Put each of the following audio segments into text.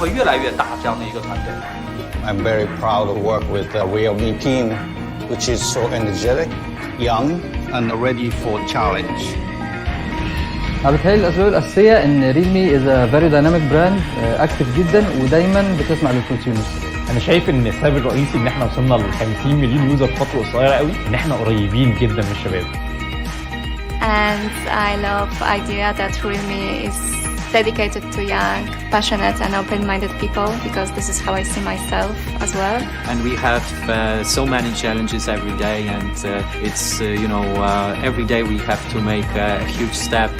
会越来越大这样的一个团队。I'm very proud to work with the Realme team, which is so energetic, young, and ready for challenge. أنا بتهيألي الأسباب الأساسية إن ريلمي is a very dynamic brand, active جدا ودايما بتسمع للكونسيومرز. انا شايف ان السبب الرئيسي ان احنا وصلنا ل 50 مليون يوزر في فتره قصيره قوي ان احنا قريبين جدا من الشباب. And I love the idea that Realme is dedicated to young, passionate and open-minded people because this is how I see myself as well. And we have so many challenges every day and it's every day we have to make a huge step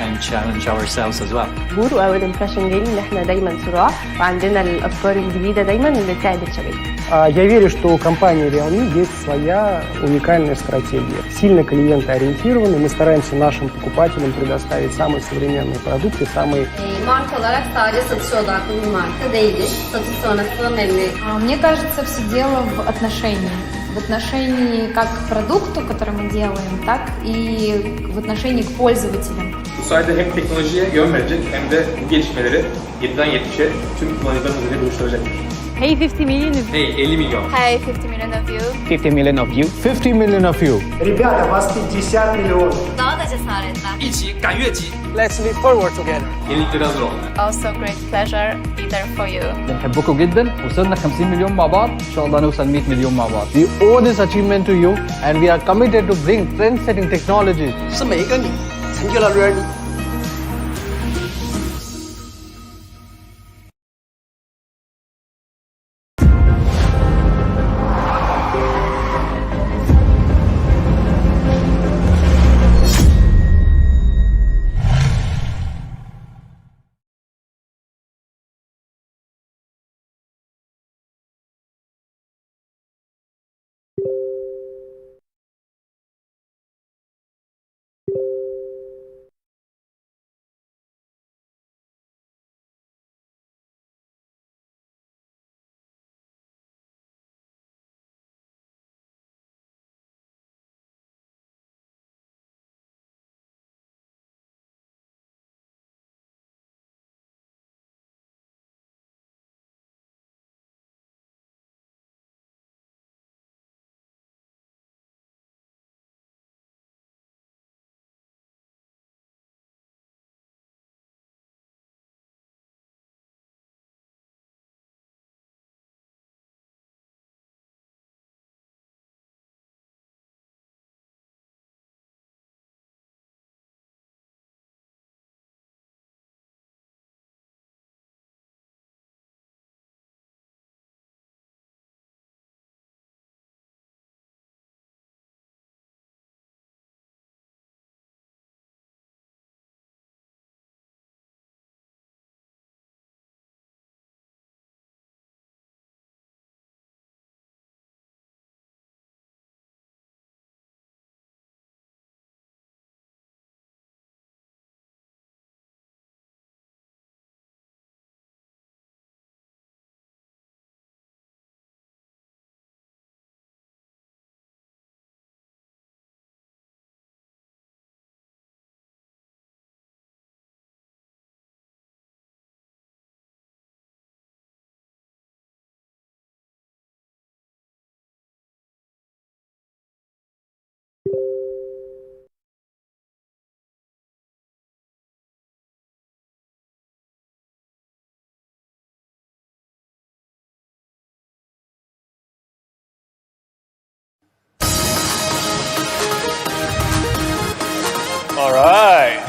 and challenge ourselves as well. واول impression جاي ان احنا دايما صراع وعندنا الافكار الجديده دايما اللي تساعد الشباب. Я верю, что у компании Realme есть своя уникальная стратегия. Сильно клиентоориентированы, мы стараемся нашим покупателям предоставить самые современные продукты, самые... Marka olarak sadece satış odaklı bir marka değiliz. Satış sonrası önemli. Мне кажется, все дело в отношении. В отношении как к продукту, который мы делаем, так и в отношении к пользователям. Bu sayede hem teknolojiye yön verecek hem de bu gelişmeleri 7'den 70'e tüm kullanıcılarımızla ile buluşturacaktır. Hey 50 million. Hey 50 milyon. Hey 50 million of you. 50 million of you. 50 million of you. Ребята, вас 50 миллионов. Daha da cesaretler. 一起赶越级 Let's leap forward together. Yenilikleri hazır olun. Also great pleasure be there for you. بنحبكم جدا، وصلنا 50 مليون مع بعض، إن شاء الله نوصل 100 مليون مع بعض. We owe this achievement to you and we are committed to bring trend-setting technology. 是每一个你成就了 Realme。All right.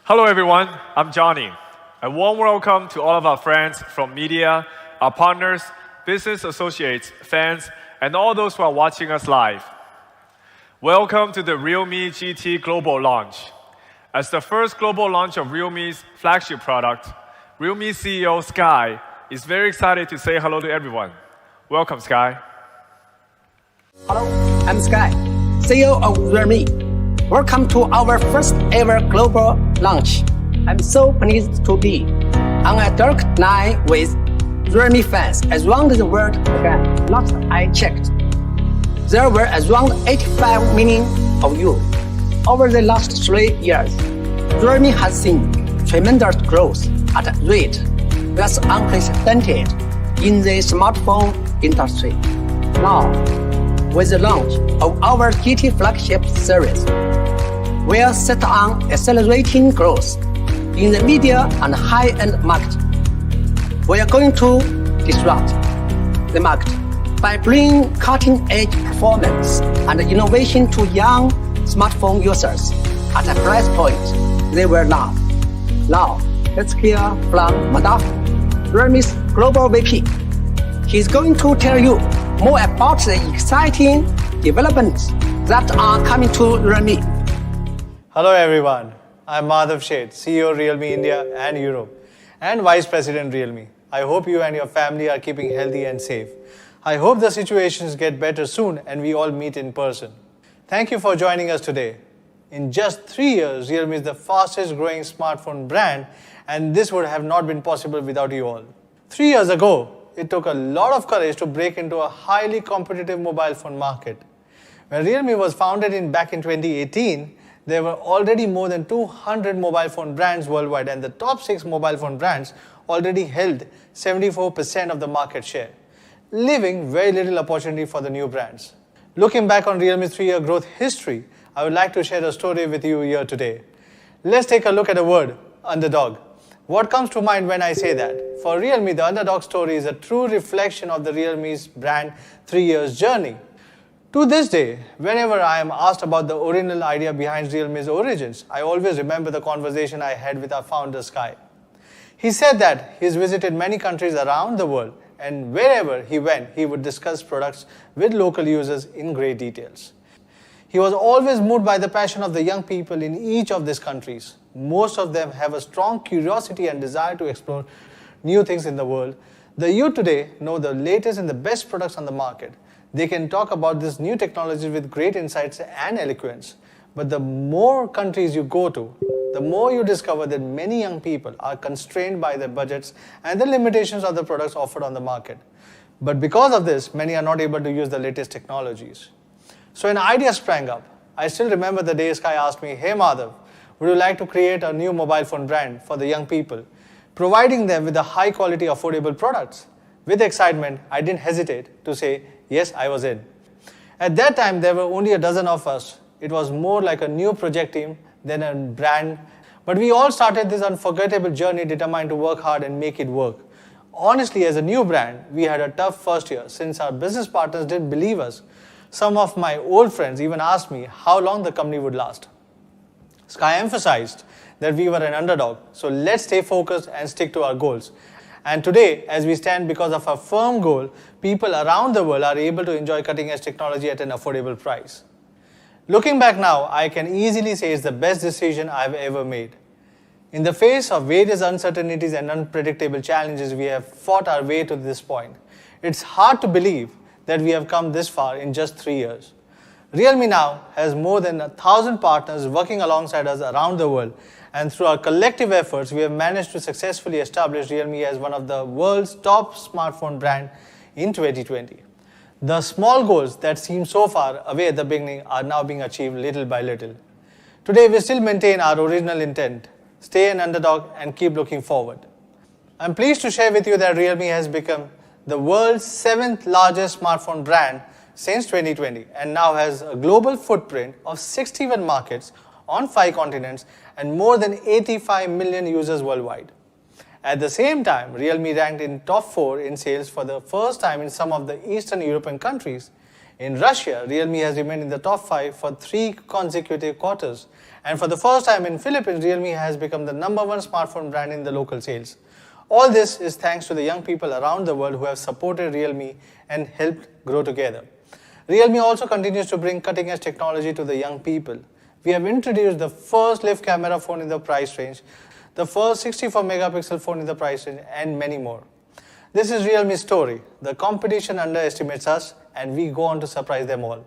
Hello, everyone. I'm Johnny. A warm welcome to all of our friends from media, our partners, business associates, fans, and all those who are watching us live. Welcome to the Realme GT global launch. As the first global launch of Realme's flagship product, Realme CEO Sky is very excited to say hello to everyone. Welcome, Sky. Hello, I'm Sky, CEO of Realme. Welcome to our first ever global launch. I'm so pleased to be on a dark night with Realme fans around the world again. Last I checked, there were around 85 million of you. Over the last 3 years, Realme has seen tremendous growth at a rate that's unprecedented in the smartphone industry. Now, with the launch of our GT flagship series, we are set on accelerating growth in the media and high-end market. We are going to disrupt the market by bringing cutting-edge performance and innovation to young smartphone users at a price point they will love. Now, let's hear from Madaf, Realme's Global VP. He's going to tell you more about the exciting developments that are coming to Realme. Hello everyone, I'm Madhav Sheth, CEO Realme India and Europe and Vice President Realme. I hope you and your family are keeping healthy and safe. I hope the situations get better soon and we all meet in person. Thank you for joining us today. In just 3 years, Realme is the fastest growing smartphone brand, and this would have not been possible without you all. 3 years ago, it took a lot of courage to break into a highly competitive mobile phone market. When Realme was founded back in 2018, there were already more than 200 mobile phone brands worldwide, and the top 6 mobile phone brands already held 74% of the market share, leaving very little opportunity for the new brands. Looking back on Realme's 3-year growth history, I would like to share a story with you here today. Let's take a look at the word underdog. What comes to mind when I say that? For Realme, the underdog story is a true reflection of the Realme's brand 3 years journey. To this day, whenever I am asked about the original idea behind Realme's origins, I always remember the conversation I had with our founder, Sky. He said that he's visited many countries around the world, and wherever he went, he would discuss products with local users in great details. He was always moved by the passion of the young people in each of these countries. Most of them have a strong curiosity and desire to explore new things in the world. The youth today know the latest and the best products on the market. They can talk about this new technology with great insights and eloquence. But the more countries you go to, the more you discover that many young people are constrained by their budgets and the limitations of the products offered on the market. But because of this, many are not able to use the latest technologies. So an idea sprang up. I still remember the day Sky asked me, "Hey Madhav, would you like to create a new mobile phone brand for the young people, providing them with the high quality affordable products?" With excitement, I didn't hesitate to say, yes, I was in. At that time, there were only a dozen of us. It was more like a new project team than a brand. But we all started this unforgettable journey determined to work hard and make it work. Honestly, as a new brand, we had a tough first year since our business partners didn't believe us. Some of my old friends even asked me how long the company would last. Sky emphasized that we were an underdog, so let's stay focused and stick to our goals. And today, as we stand because of our firm goal, people around the world are able to enjoy cutting-edge technology at an affordable price. Looking back now, I can easily say it's the best decision I've ever made. In the face of various uncertainties and unpredictable challenges, we have fought our way to this point. It's hard to believe that we have come this far in just 3 years. Realme now has more than 1,000 partners working alongside us around the world, and through our collective efforts, we have managed to successfully establish Realme as one of the world's top smartphone brands in 2020. The small goals that seemed so far away at the beginning are now being achieved little by little. Today, we still maintain our original intent, stay an underdog and keep looking forward. I'm pleased to share with you that Realme has become the world's 7th largest smartphone brand since 2020 and now has a global footprint of 61 markets on 5 continents and more than 85 million users worldwide. At the same time, Realme ranked in top 4 in sales for the first time in some of the Eastern European countries. In Russia, Realme has remained in the top 5 for 3 consecutive quarters. And for the first time in Philippines, Realme has become the #1 smartphone brand in the local sales. All this is thanks to the young people around the world who have supported Realme and helped grow together. Realme also continues to bring cutting-edge technology to the young people. We have introduced the first live camera phone in the price range, the first 64-megapixel phone in the price range, and many more. This is Realme's story. The competition underestimates us, and we go on to surprise them all.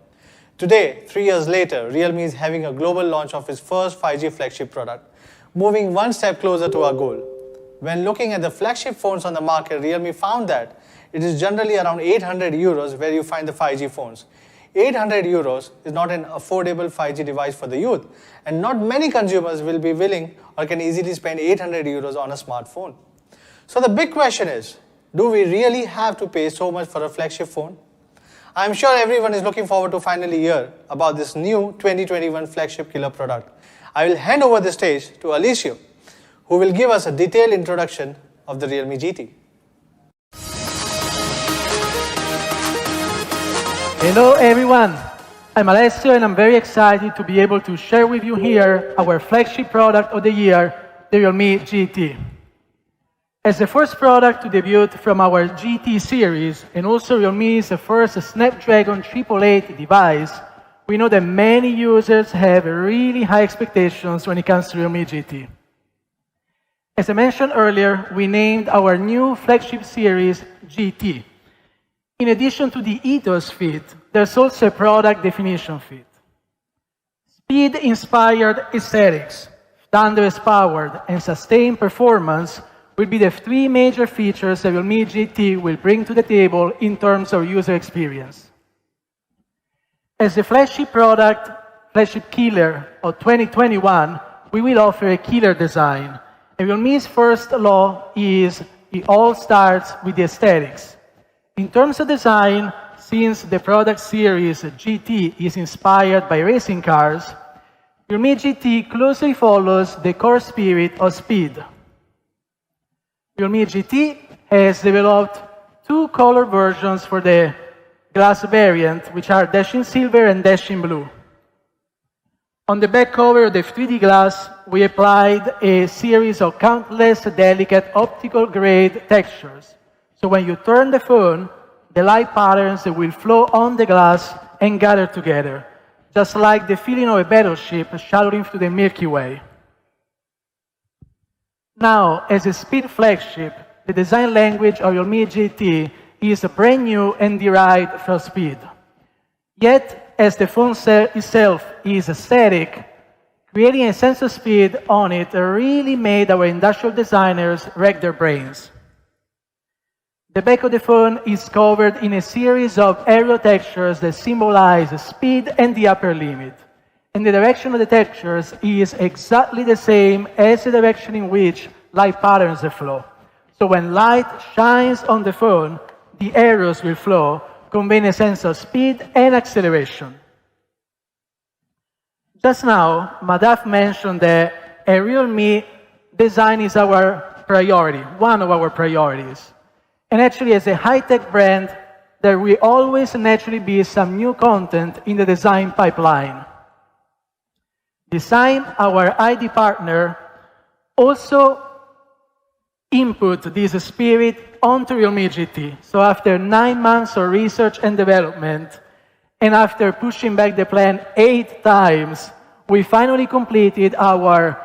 Today, 3 years later, Realme is having a global launch of its first 5G flagship product, moving one step closer to our goal. When looking at the flagship phones on the market, Realme found that it is generally around 800 euros where you find the 5G phones. 800 euros is not an affordable 5G device for the youth, and not many consumers will be willing or can easily spend 800 euros on a smartphone. So the big question is, do we really have to pay so much for a flagship phone? I'm sure everyone is looking forward to finally hear about this new 2021 flagship killer product. I will hand over the stage to Alicia, who will give us a detailed introduction of the Realme GT. Hello everyone, I'm Alessio and I'm very excited to be able to share with you here our flagship product of the year, the Realme GT. As the first product to debut from our GT series, and also Realme's first Snapdragon 888 device, we know that many users have really high expectations when it comes to Realme GT. As I mentioned earlier, we named our new flagship series GT. In addition to the ethos fit, there's also a product definition fit. Speed-inspired aesthetics, thunderous-powered, and sustained performance will be the three major features that Realme GT will bring to the table in terms of user experience. As the flagship product, flagship killer of 2021, we will offer a killer design. And Realme's first law is it all starts with the aesthetics. In terms of design, since the product series GT is inspired by racing cars, Realme GT closely follows the core spirit of speed. Realme GT has developed two color versions for the glass variant, which are Dashing Silver and Dashing Blue. On the back cover of the 3D glass, we applied a series of countless delicate optical grade textures. So when you turn the phone, the light patterns will flow on the glass and gather together, just like the feeling of a battleship shadowing through the Milky Way. Now, as a speed flagship, the design language of Realme GT is brand new and derived from speed. Yet, as the phone itself is aesthetic, creating a sense of speed on it really made our industrial designers rack their brains. The back of the phone is covered in a series of aerial textures that symbolize speed and the upper limit. And the direction of the textures is exactly the same as the direction in which light patterns flow. So when light shines on the phone, the arrows will flow, conveying a sense of speed and acceleration. Just now, Madhav mentioned that a Realme design is our priority, one of our priorities. And actually, as a high-tech brand, there will always naturally be some new content in the design pipeline. Design, our ID partner, also input this spirit onto Realme GT. So after 9 months of research and development, and after pushing back the plan 8 times, we finally completed our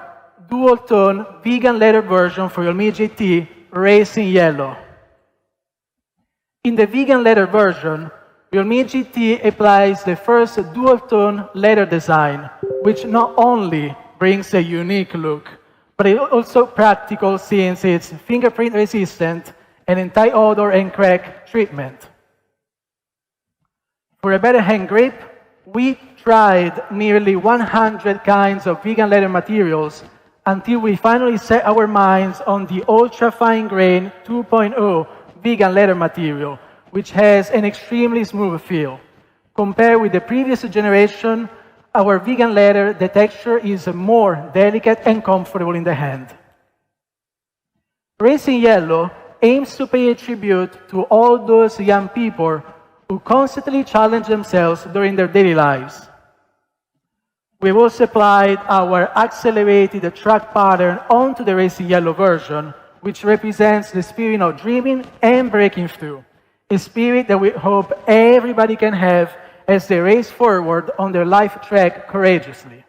dual-tone vegan leather version for Realme GT, Racing Yellow. In the vegan leather version, Realme GT applies the first dual-tone leather design, which not only brings a unique look, but it's also practical since it's fingerprint resistant and anti-odor and crack treatment. For a better hand grip, we tried nearly 100 kinds of vegan leather materials until we finally set our minds on the ultra-fine grain 2.0 vegan leather material, which has an extremely smooth feel. Compared with the previous generation, our vegan leather, the texture is more delicate and comfortable in the hand. Racing Yellow aims to pay a tribute to all those young people who constantly challenge themselves during their daily lives. We've also applied our accelerated track pattern onto the Racing Yellow version, which represents the spirit of dreaming and breaking through, a spirit that we hope everybody can have as they race forward on their life track courageously.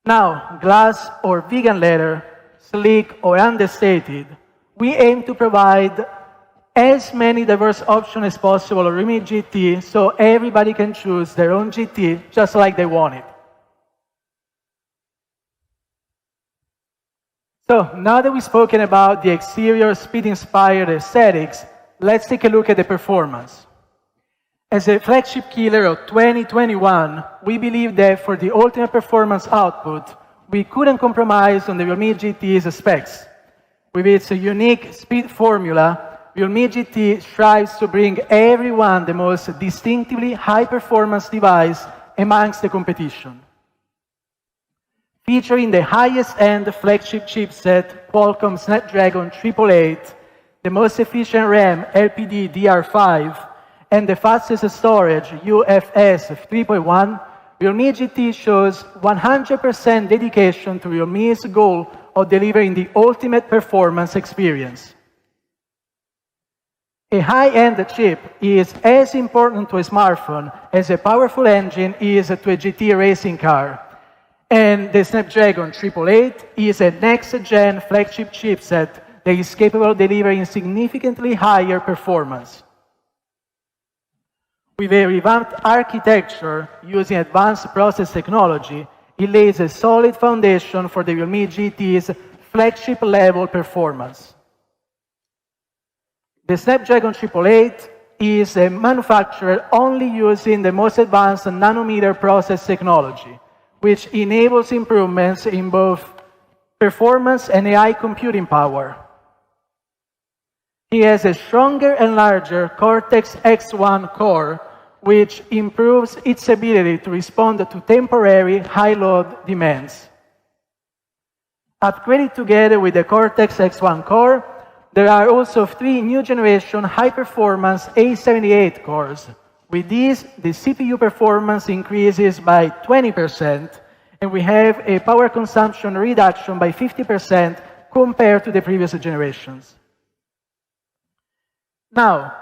Now, glass or vegan leather, sleek or understated, we aim to provide as many diverse options as possible of Realme GT so everybody can choose their own GT just like they want it. So now that we've spoken about the exterior speed-inspired aesthetics, let's take a look at the performance. As a flagship killer of 2021, we believe that for the ultimate performance output, we couldn't compromise on the Realme GT's specs. With its unique speed formula, Realme GT strives to bring everyone the most distinctively high-performance device amongst the competition. Featuring the highest-end flagship chipset, Qualcomm Snapdragon 888, the most efficient RAM LPDDR5, and the fastest storage UFS 3.1, Realme GT shows 100% dedication to Realme's goal of delivering the ultimate performance experience. A high-end chip is as important to a smartphone as a powerful engine is to a GT racing car. And the Snapdragon 888 is a next-gen flagship chipset that is capable of delivering significantly higher performance. With a revamped architecture using advanced process technology, it lays a solid foundation for the Realme GT's flagship-level performance. The Snapdragon 888 is manufactured only using the most advanced nanometer process technology, which enables improvements in both performance and AI computing power. It has a stronger and larger Cortex-X1 core, which improves its ability to respond to temporary high-load demands. Upgraded together with the Cortex-X1 core, there are also 3 new-generation high-performance A78 cores. With these, the CPU performance increases by 20%, and we have a power consumption reduction by 50% compared to the previous generations. Now,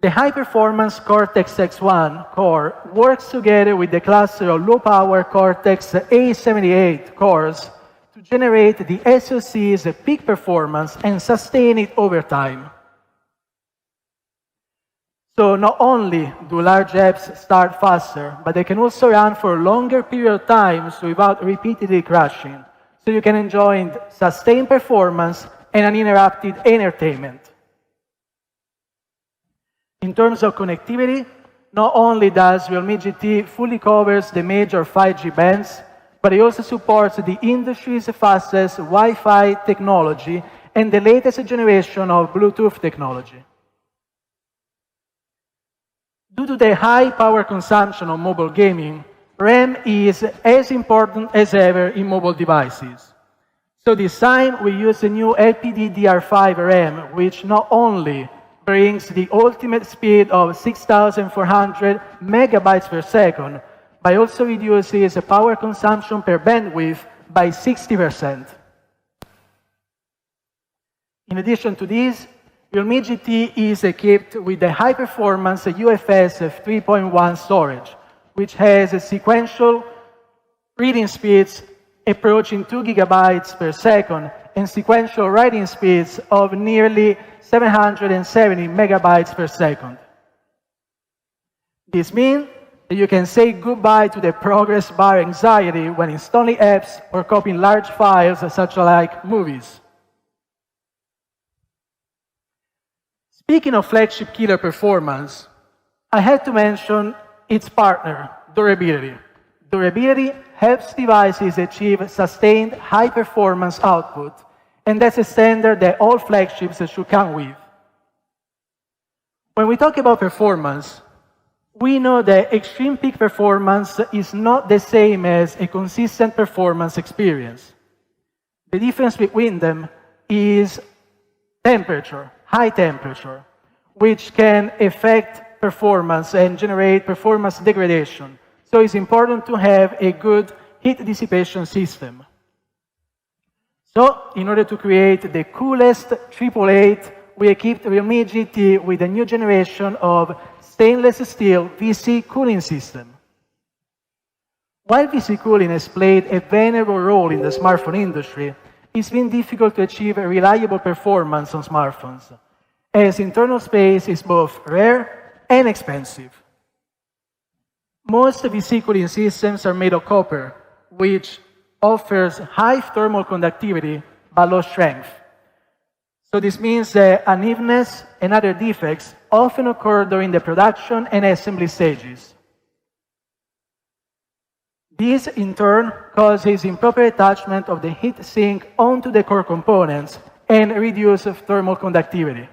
the high-performance Cortex-X1 core works together with the cluster of low-power Cortex A78 cores to generate the SoC's peak performance and sustain it over time. So not only do large apps start faster, but they can also run for a longer period of time without repeatedly crashing, so you can enjoy sustained performance and uninterrupted entertainment. In terms of connectivity, not only does Realme GT fully covers the major 5G bands, but it also supports the industry's fastest Wi-Fi technology and the latest generation of Bluetooth technology. Due to the high power consumption of mobile gaming, RAM is as important as ever in mobile devices. So this time we use the new LPDDR5 RAM, which not only brings the ultimate speed of 6,400 megabytes per second, but also reduces the power consumption per bandwidth by 60%. In addition to this, Realme GT is equipped with the high-performance UFS 3.1 storage, which has sequential reading speeds approaching 2 gigabytes per second and sequential writing speeds of nearly 770 megabytes per second. This means that you can say goodbye to the progress bar anxiety when installing apps or copying large files such as movies. Speaking of flagship killer performance, I have to mention its partner, durability. Durability helps devices achieve sustained high-performance output, and that's a standard that all flagships should come with. When we talk about performance, we know that extreme peak performance is not the same as a consistent performance experience. The difference between them is temperature, high temperature, which can affect performance and generate performance degradation. So it's important to have a good heat dissipation system. So, in order to create the coolest 888, we equipped Realme GT with a new generation of stainless steel VC cooling system. While VC cooling has played a valuable role in the smartphone industry, it's been difficult to achieve a reliable performance on smartphones, as internal space is both rare and expensive. Most VC cooling systems are made of copper, which offers high thermal conductivity but low strength. So this means that unevenness and other defects often occur during the production and assembly stages. This, in turn, causes improper attachment of the heat sink onto the core components and reduce thermal conductivity.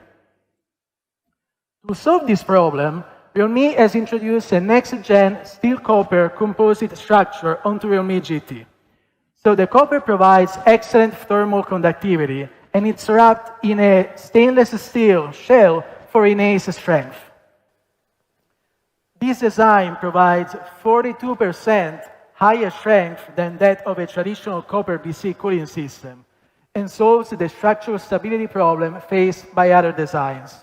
To solve this problem, Realme has introduced a next-gen steel copper composite structure onto Realme GT. So the copper provides excellent thermal conductivity, and it's wrapped in a stainless steel shell for enhanced strength. This design provides 42% higher strength than that of a traditional copper BC cooling system and solves the structural stability problem faced by other designs.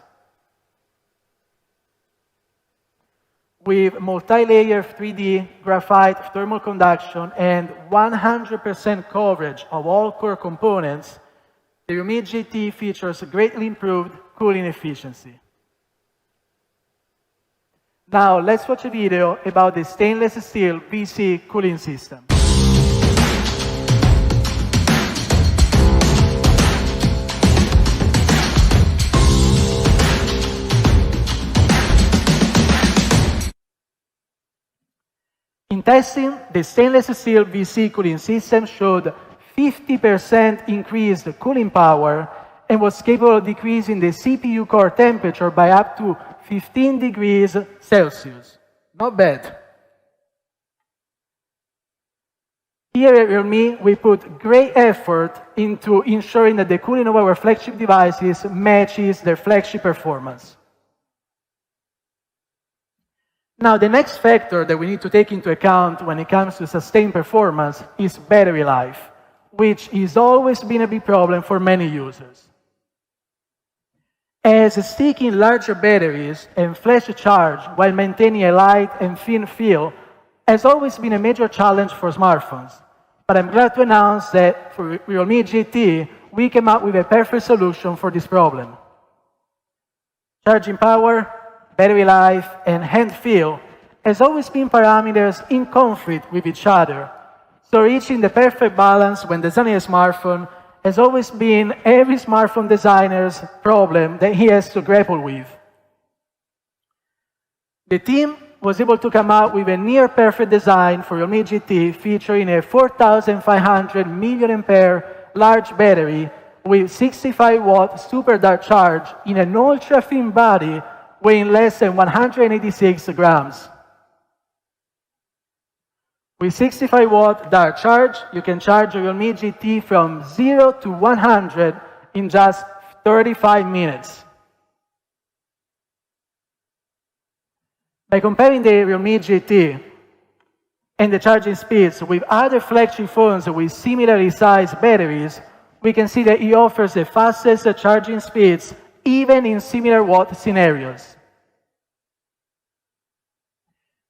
With multi-layer 3D graphite thermal conduction and 100% coverage of all core components, the Realme GT features greatly improved cooling efficiency. Now, let's watch a video about the stainless steel BC cooling system. In testing, the stainless steel BC cooling system showed 50% increased cooling power and was capable of decreasing the CPU core temperature by up to 15 degrees Celsius. Not bad. Here at Realme, we put great effort into ensuring that the cooling of our flagship devices matches their flagship performance. Now, the next factor that we need to take into account when it comes to sustained performance is battery life, which has always been a big problem for many users. As sticking larger batteries and flash charge while maintaining a light and thin feel has always been a major challenge for smartphones. But I'm glad to announce that for Realme GT, we came up with a perfect solution for this problem. Charging power, battery life, and hand feel has always been parameters in conflict with each other. So reaching the perfect balance when designing a smartphone has always been every smartphone designer's problem that he has to grapple with. The team was able to come up with a near-perfect design for Realme GT featuring a 4,500 mAh large battery with 65-watt super dark charge in an ultra-thin body weighing less than 186 grams. With 65-watt dark charge, you can charge your Realme GT from 0 to 100 in just 35 minutes. By comparing the Realme GT and the charging speeds with other flagship phones with similarly sized batteries, we can see that it offers the fastest charging speeds even in similar watt scenarios.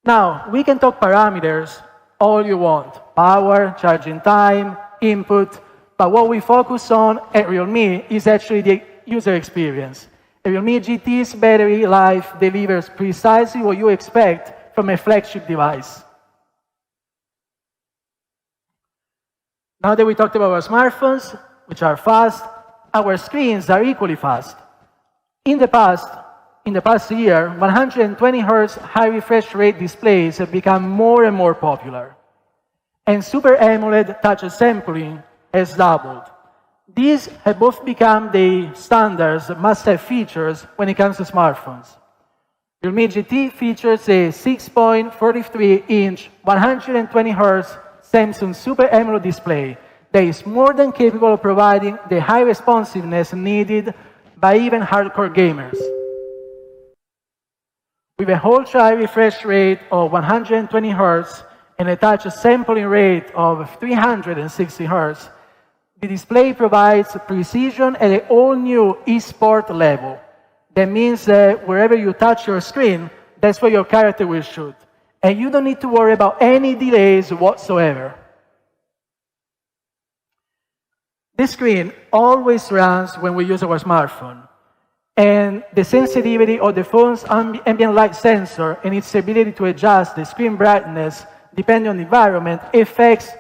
Now, we can talk parameters all you want, power, charging time, input, but what we focus on at Realme is actually the user experience. The Realme GT's battery life delivers precisely what you expect from a flagship device. Now that we talked about our smartphones, which are fast, our screens are equally fast. In the past year, 120 Hz high refresh rate displays have become more and more popular. And Super AMOLED touch sampling has doubled. These have both become the standards must-have features when it comes to smartphones. Realme GT features a 6.43-inch 120 Hz Samsung Super AMOLED display that is more than capable of providing the high responsiveness needed by even hardcore gamers. With a ultra-high refresh rate of 120 Hz and a touch sampling rate of 360 Hz, the display provides precision at an all-new e-sport level. That means that wherever you touch your screen, that's where your character will shoot. And you don't need to worry about any delays whatsoever. This screen always runs when we use our smartphone. And the sensitivity of the phone's ambient light sensor and its ability to adjust the screen brightness depending on the environment affects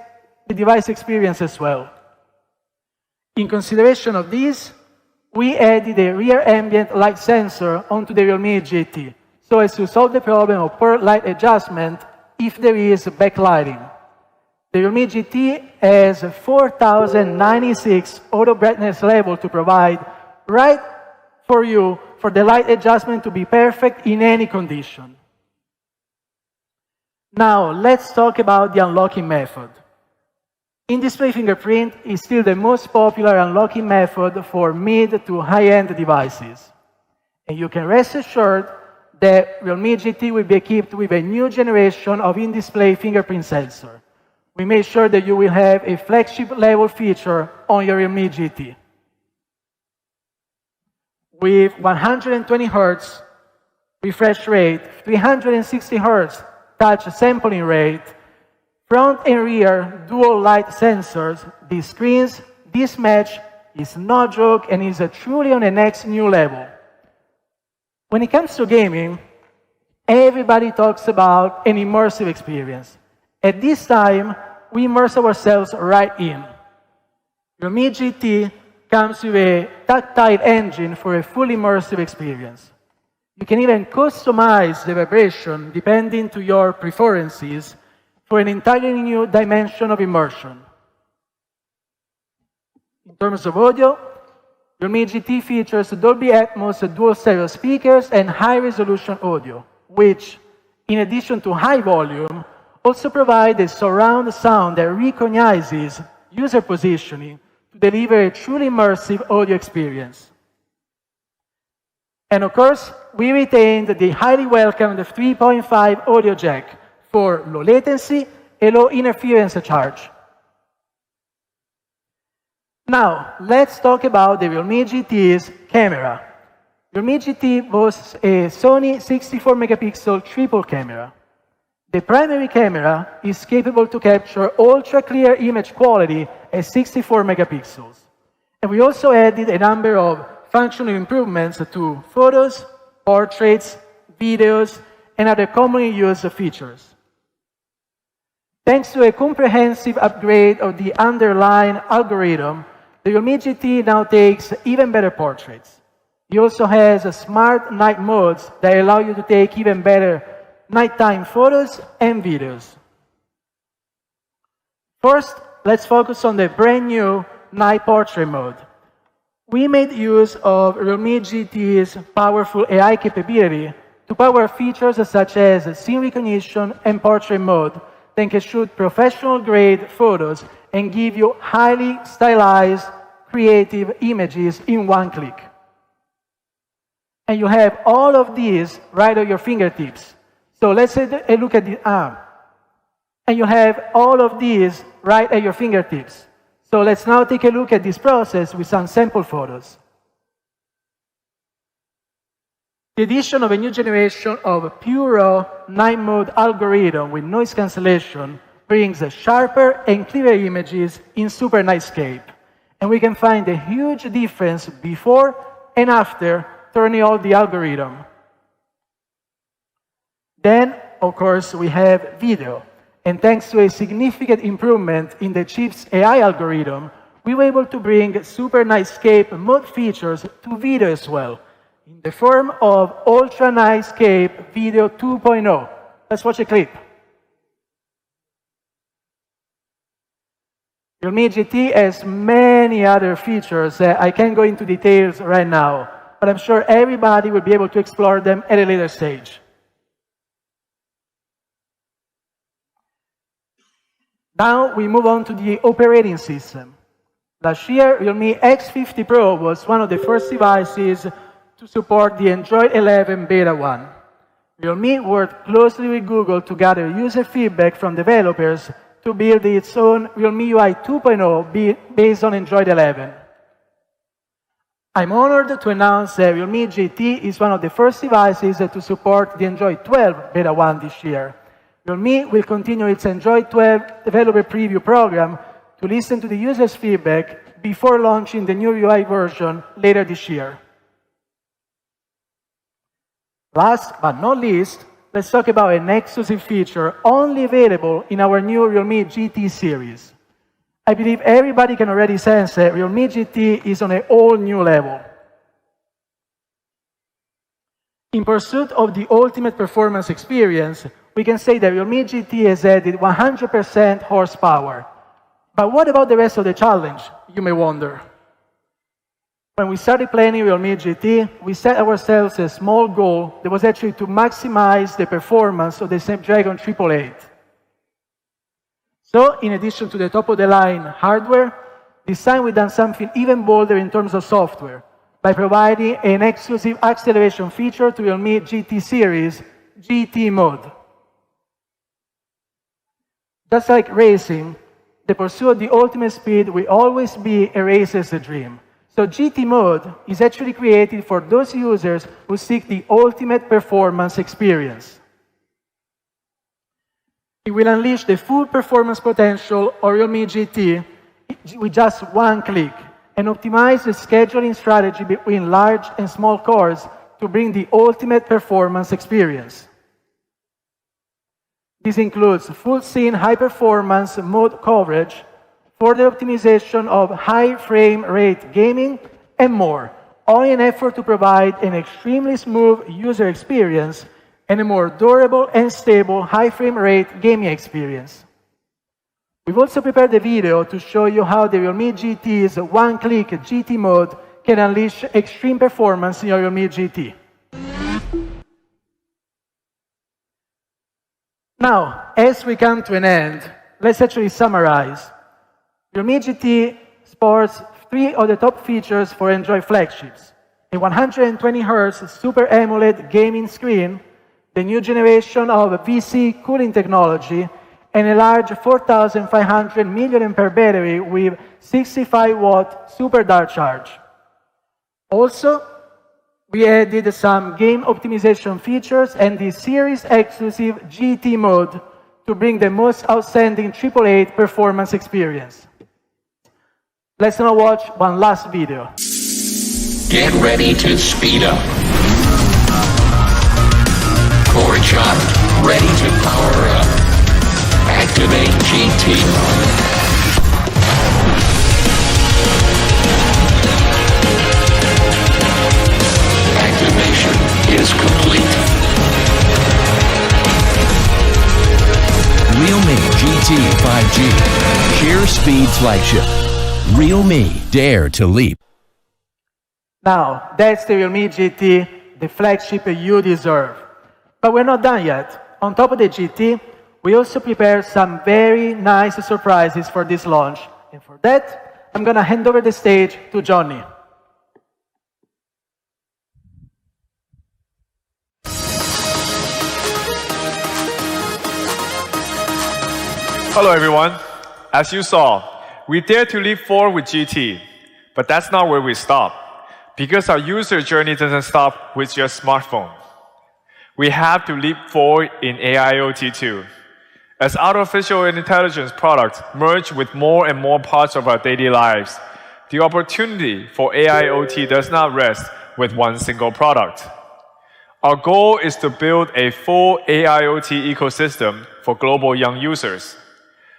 the device experience as well. In consideration of this, we added a rear ambient light sensor onto the Realme GT so as to solve the problem of poor light adjustment if there is backlighting. The Realme GT has 4096 auto brightness level to provide right for you for the light adjustment to be perfect in any condition. Now, let's talk about the unlocking method. In-display fingerprint is still the most popular unlocking method for mid to high-end devices. And you can rest assured that Realme GT will be equipped with a new generation of in-display fingerprint sensor. We made sure that you will have a flagship level feature on your Realme GT. With 120 Hz refresh rate, 360 Hz touch sampling rate, front and rear dual light sensors, these screens, this match is no joke and is truly on the next new level. When it comes to gaming, everybody talks about an immersive experience. At this time, we immerse ourselves right in. Realme GT comes with a tactile engine for a fully immersive experience. You can even customize the vibration depending to your preferences for an entirely new dimension of immersion. In terms of audio, Realme GT features Dolby Atmos dual stereo speakers and high-resolution audio, which, in addition to high volume, also provide a surround sound that recognizes user positioning to deliver a truly immersive audio experience. And of course, we retained the highly welcomed 3.5 audio jack for low latency and low interference charge. Now, let's talk about the Realme GT's camera. Realme GT boasts a Sony 64-megapixel triple camera. The primary camera is capable to capture ultra-clear image quality at 64 megapixels. And we also added a number of functional improvements to photos, portraits, videos, and other commonly used features. Thanks to a comprehensive upgrade of the underlying algorithm, the Realme GT now takes even better portraits. It also has smart night modes that allow you to take even better nighttime photos and videos. First, let's focus on the brand new night portrait mode. We made use of Realme GT's powerful AI capability to power features such as scene recognition and portrait mode that can shoot professional-grade photos and give you highly stylized, creative images in one click. And you have all of these right at your fingertips. So let's take a look at the arm. And you have all of these right at your fingertips. So let's now take a look at this process with some sample photos. The addition of a new generation of pure raw night mode algorithm with noise cancellation brings sharper and clearer images in super nightscape. And we can find a huge difference before and after turning on the algorithm. Then, of course, we have video. And thanks to a significant improvement in the chip's AI algorithm, we were able to bring super nightscape mode features to video as well, in the form of Ultra Nightscape Video 2.0. Let's watch a clip. Realme GT has many other features that I can't go into details right now, but I'm sure everybody will be able to explore them at a later stage. Now we move on to the operating system. Last year, Realme X50 Pro was one of the first devices to support the Android 11 Beta 1. Realme worked closely with Google to gather user feedback from developers to build its own Realme UI 2.0 based on Android 11. I'm honored to announce that Realme GT is one of the first devices to support the Android 12 Beta 1 this year. Realme will continue its Android 12 developer preview program to listen to the users' feedback before launching the new UI version later this year. Last but not least, let's talk about an exclusive feature only available in our new Realme GT series. I believe everybody can already sense that Realme GT is on an all-new level. In pursuit of the ultimate performance experience, we can say that Realme GT has added 100% horsepower. But what about the rest of the challenge, you may wonder? When we started planning Realme GT, we set ourselves a small goal that was actually to maximize the performance of the Snapdragon 888. So, in addition to the top-of-the-line hardware, this time we've done something even bolder in terms of software by providing an exclusive acceleration feature to Realme GT series, GT Mode. Just like racing, the pursuit of the ultimate speed will always be a racer's dream. So GT Mode is actually created for those users who seek the ultimate performance experience. It will unleash the full performance potential of Realme GT with just one click and optimize the scheduling strategy between large and small cores to bring the ultimate performance experience. This includes full scene high-performance mode coverage, further optimization of high frame rate gaming, and more, all in an effort to provide an extremely smooth user experience and a more durable and stable high frame rate gaming experience. We've also prepared a video to show you how the Realme GT's one-click GT mode can unleash extreme performance in your Realme GT. Now, as we come to an end, let's actually summarize. Realme GT sports 3 of the top features for Android flagships: a 120Hz Super AMOLED gaming screen, the new generation of VC cooling technology, and a large 4,500 mAh battery with 65-watt super dart charge. Also, we added some game optimization features and the series-exclusive GT mode to bring the most outstanding 888 performance experience. Let's now watch one last video. Get ready to speed up. Core charge, ready to power up. Activate GT. Activation is complete. Realme GT 5G. Sheer speed flagship. Realme Dare to Leap. Now, that's the Realme GT, the flagship you deserve. But we're not done yet. On top of the GT, we also prepared some very nice surprises for this launch. And for that, I'm going to hand over the stage to Johnny. Hello everyone. As you saw, we dare to leap forward with GT, but that's not where we stop, because our user journey doesn't stop with your smartphone. We have to leap forward in AIoT too. As artificial intelligence products merge with more and more parts of our daily lives, the opportunity for AIoT does not rest with one single product. Our goal is to build a full AIoT ecosystem for global young users.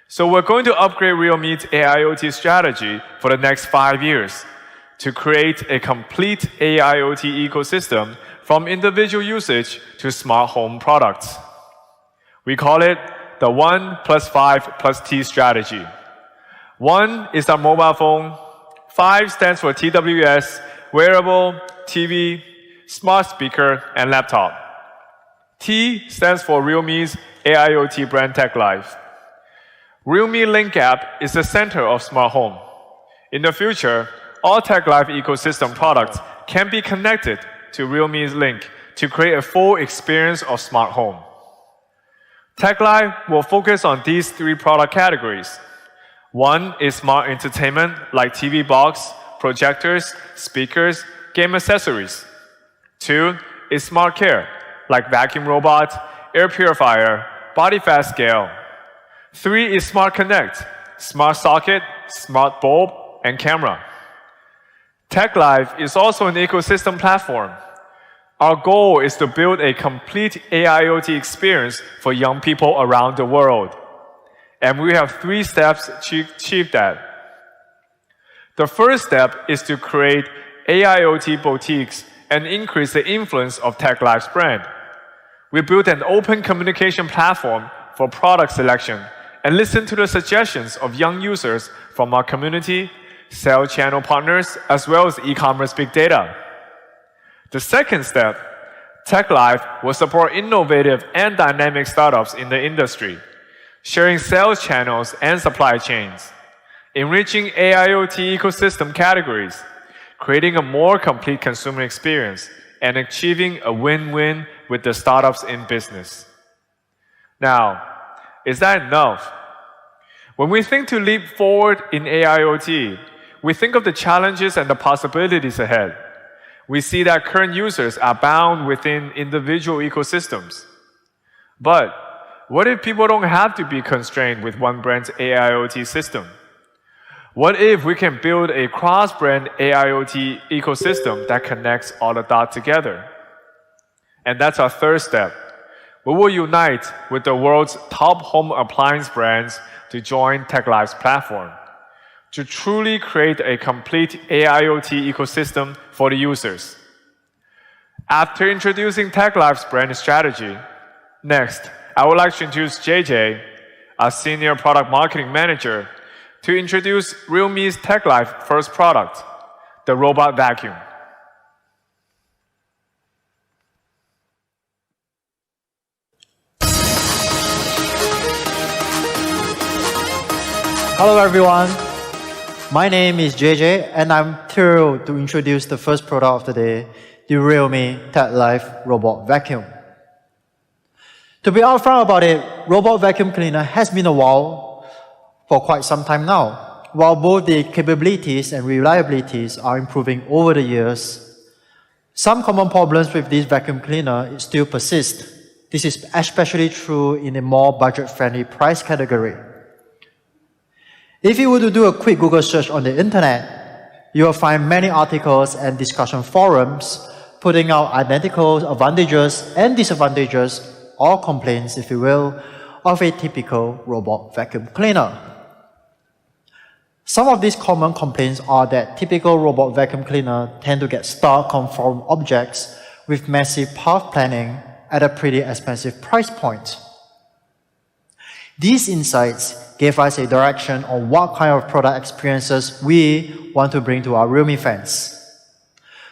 So we're going to upgrade Realme's AIoT strategy for the next 5 years to create a complete AIoT ecosystem from individual usage to smart home products. We call it the 1+5+T strategy. 1 is our mobile phone, 5 stands for TWS, wearable, TV, smart speaker, and laptop. T stands for Realme's AIoT brand Tech Life. Realme Link app is the center of smart home. In the future, all Tech Life ecosystem products can be connected to Realme's Link to create a full experience of smart home. Tech Life will focus on these 3 product categories. 1 is smart entertainment like TV box, projectors, speakers, game accessories. 2 is smart care like vacuum robot, air purifier, body fat scale. 3 is Smart Connect, Smart Socket, Smart Bulb, and Camera. Tech Life is also an ecosystem platform. Our goal is to build a complete AIoT experience for young people around the world. And we have 3 steps to achieve that. The first step is to create AIoT boutiques and increase the influence of Tech Life's brand. We built an open communication platform for product selection and listened to the suggestions of young users from our community, sales channel partners, as well as e-commerce big data. The second step, TechLife will support innovative and dynamic startups in the industry, sharing sales channels and supply chains, enriching AIoT ecosystem categories, creating a more complete consumer experience, and achieving a win-win with the startups in business. Now, is that enough? When we think to leap forward in AIoT, we think of the challenges and the possibilities ahead. We see that current users are bound within individual ecosystems. But what if people don't have to be constrained with one brand's AIoT system? What if we can build a cross-brand AIoT ecosystem that connects all the dots together? And that's our third step. We will unite with the world's top home appliance brands to join TechLife's platform to truly create a complete AIoT ecosystem for the users. After introducing TechLife's brand strategy, next, I would like to introduce JJ, our Senior Product Marketing Manager, to introduce Realme's TechLife first product, the robot vacuum. Hello everyone, my name is JJ and I'm thrilled to introduce the first product of the day, the Realme TechLife Robot Vacuum. To be upfront about it, robot vacuum cleaner has been a while for quite some time now. While both the capabilities and reliabilities are improving over the years, some common problems with this vacuum cleaner still persist. This is especially true in a more budget-friendly price category. If you were to do a quick Google search on the internet, you will find many articles and discussion forums putting out identical advantages and disadvantages, or complaints, if you will, of a typical robot vacuum cleaner. Some of these common complaints are that typical robot vacuum cleaner tend to get stuck on foreign objects with massive path planning at a pretty expensive price point. These insights gave us a direction on what kind of product experiences we want to bring to our Realme fans.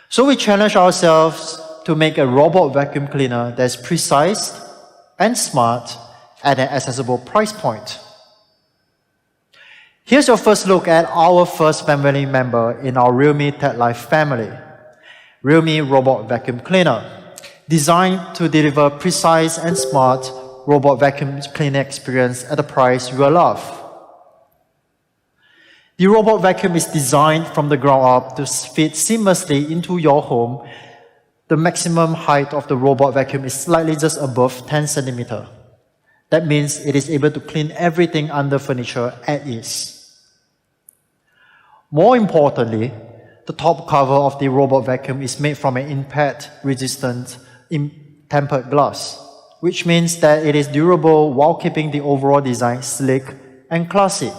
So we challenged ourselves to make a robot vacuum cleaner that's precise and smart at an accessible price point. Here's your first look at our first family member in our Realme TechLife family, Realme Robot Vacuum Cleaner, designed to deliver precise and smart robot vacuum cleaner experience at a price you will love. The robot vacuum is designed from the ground up to fit seamlessly into your home. The maximum height of the robot vacuum is slightly just above 10 centimeters. That means it is able to clean everything under furniture at ease. More importantly, the top cover of the robot vacuum is made from an impact-resistant tempered glass, which means that it is durable while keeping the overall design sleek and classy.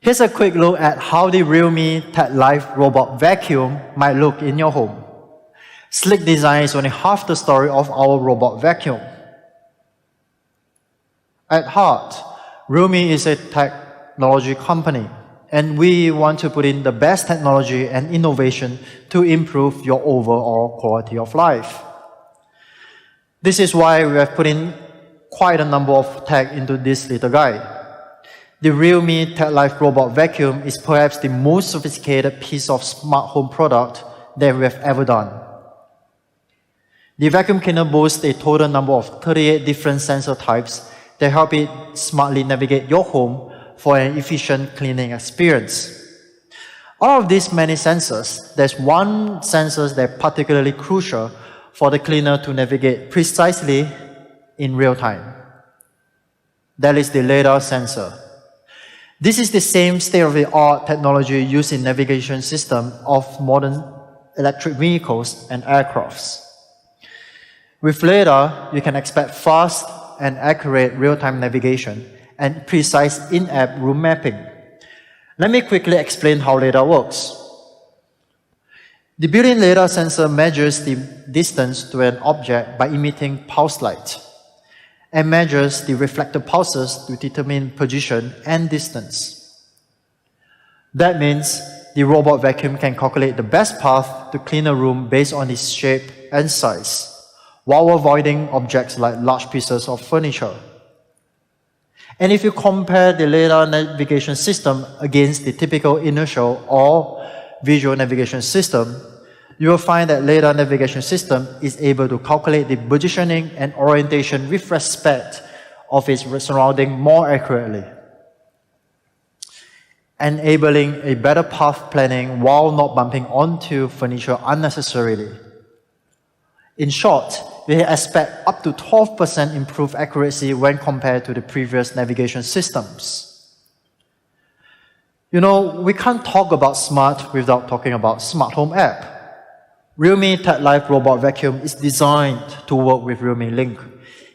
Here's a quick look at how the Realme TechLife Robot Vacuum might look in your home. Sleek design is only half the story of our robot vacuum. At heart, Realme is a technology company, and we want to put in the best technology and innovation to improve your overall quality of life. This is why we have put in quite a number of tech into this little guy. The Realme TechLife Robot Vacuum is perhaps the most sophisticated piece of smart home product that we have ever done. The vacuum cleaner boasts a total number of 38 different sensor types that help it smartly navigate your home for an efficient cleaning experience. Out of these many sensors, there's one sensor that's particularly crucial for the cleaner to navigate precisely in real time. That is the LiDAR sensor. This is the same state-of-the-art technology used in navigation system of modern electric vehicles and aircrafts. With LiDAR, you can expect fast and accurate real-time navigation and precise in-app room mapping. Let me quickly explain how LiDAR works. The built-in LiDAR sensor measures the distance to an object by emitting pulse light and measures the reflected pulses to determine position and distance. That means the robot vacuum can calculate the best path to clean a room based on its shape and size, while avoiding objects like large pieces of furniture. And if you compare the LiDAR navigation system against the typical inertial or visual navigation system, you will find that LiDAR navigation system is able to calculate the positioning and orientation with respect of its surrounding more accurately, enabling a better path planning while not bumping onto furniture unnecessarily. In short, we expect up to 12% improved accuracy when compared to the previous navigation systems. You know, we can't talk about smart without talking about smart home app. Realme Tech Life Robot Vacuum is designed to work with Realme Link,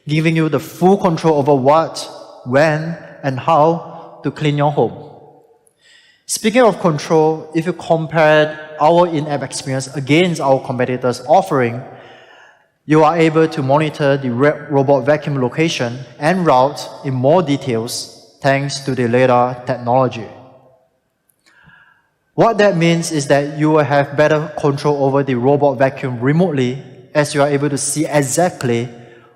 giving you the full control over what, when, and how to clean your home. Speaking of control, if you compared our in-app experience against our competitors' offering, you are able to monitor the robot vacuum location and route in more details thanks to the LiDAR technology. What that means is that you will have better control over the robot vacuum remotely, as you are able to see exactly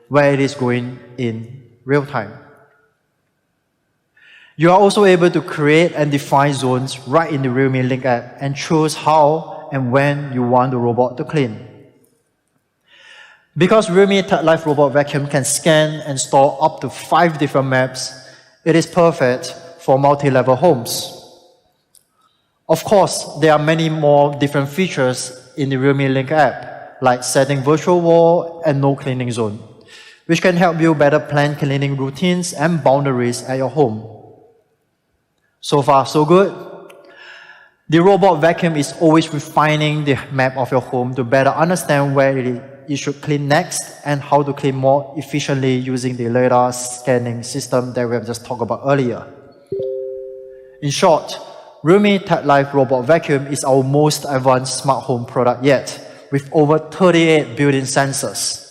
where it is going in real time. You are also able to create and define zones right in the Realme Link app and choose how and when you want the robot to clean. Because Realme Tech Life Robot Vacuum can scan and store up to 5 different maps, it is perfect for multi-level homes. Of course, there are many more different features in the Realme Link app, like setting virtual wall and no cleaning zone, which can help you better plan cleaning routines and boundaries at your home. So far, so good. The robot vacuum is always refining the map of your home to better understand where it should clean next and how to clean more efficiently using the LiDAR scanning system that we have just talked about earlier. In short, Realme Tech Life Robot Vacuum is our most advanced smart home product yet, with over 38 built-in sensors.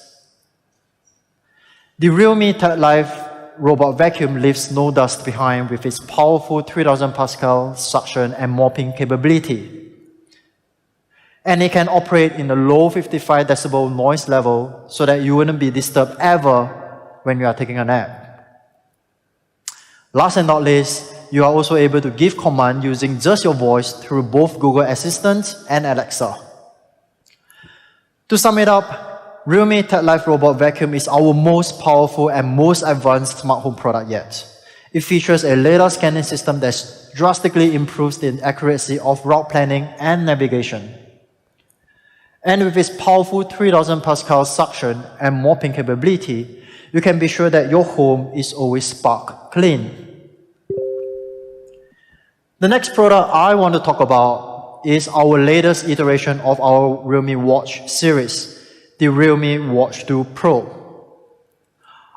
The Realme Tech Life Robot Vacuum leaves no dust behind with its powerful 3000 Pascal suction and mopping capability. And it can operate in a low 55 decibel noise level so that you wouldn't be disturbed ever when you are taking a nap. Last and not least, you are also able to give command using just your voice through both Google Assistant and Alexa. To sum it up, Realme Tech Life Robot Vacuum is our most powerful and most advanced smart home product yet. It features a LiDAR scanning system that drastically improves the accuracy of route planning and navigation. And with its powerful 3000 Pascal suction and mopping capability, you can be sure that your home is always spark clean. The next product I want to talk about is our latest iteration of our Realme Watch series, the Realme Watch 2 Pro.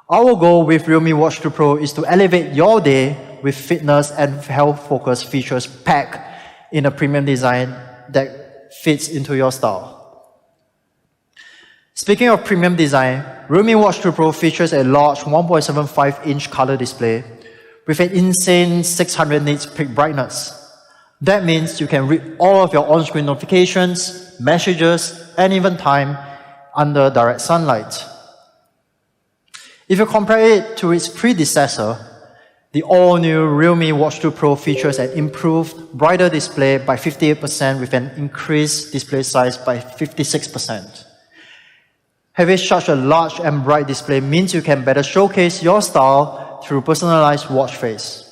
Our goal with Realme Watch 2 Pro is to elevate your day with fitness and health-focused features packed in a premium design that fits into your style. Speaking of premium design, Realme Watch 2 Pro features a large 1.75-inch color display with an insane 600 nits peak brightness. That means you can read all of your on-screen notifications, messages, and even time under direct sunlight. If you compare it to its predecessor, the all-new Realme Watch 2 Pro features an improved, brighter display by 58% with an increased display size by 56%. Having such a large and bright display means you can better showcase your style through personalized watch face.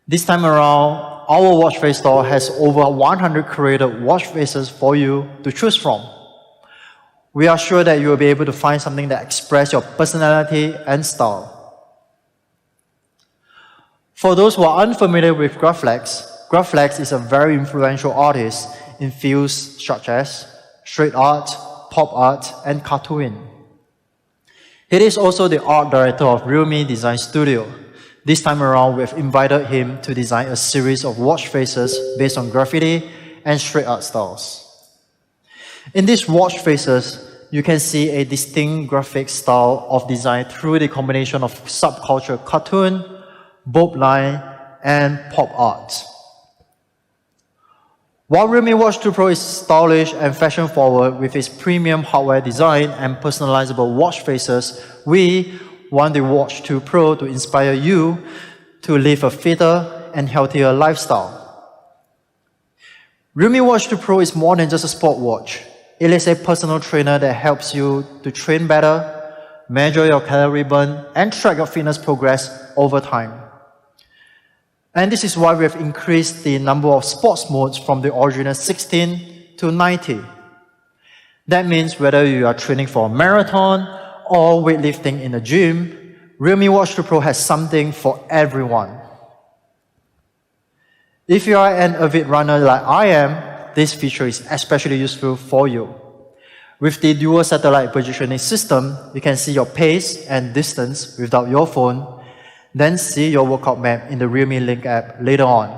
This time around, our watch face store has over 100 curated watch faces for you to choose from. We are sure that you will be able to find something that expresses your personality and style. For those who are unfamiliar with Graflex is a very influential artist in fields such as street art, pop art, and cartooning. He is also the art director of Realme Design Studio. This time around, we've invited him to design a series of watch faces based on graffiti and street art styles. In these watch faces, you can see a distinct graphic style of design through the combination of subculture cartoon, bulb line, and pop art. While Realme Watch 2 Pro is stylish and fashion-forward with its premium hardware design and personalizable watch faces, we want the Watch 2 Pro to inspire you to live a fitter and healthier lifestyle. Realme Watch 2 Pro is more than just a sport watch. It is a personal trainer that helps you to train better, measure your calorie burn, and track your fitness progress over time. And this is why we have increased the number of sports modes from the original 16 to 90. That means whether you are training for a marathon or weightlifting in a gym, Realme Watch 2 Pro has something for everyone. If you are an avid runner like I am, this feature is especially useful for you. With the dual satellite positioning system, you can see your pace and distance without your phone, then see your workout map in the Realme Link app later on.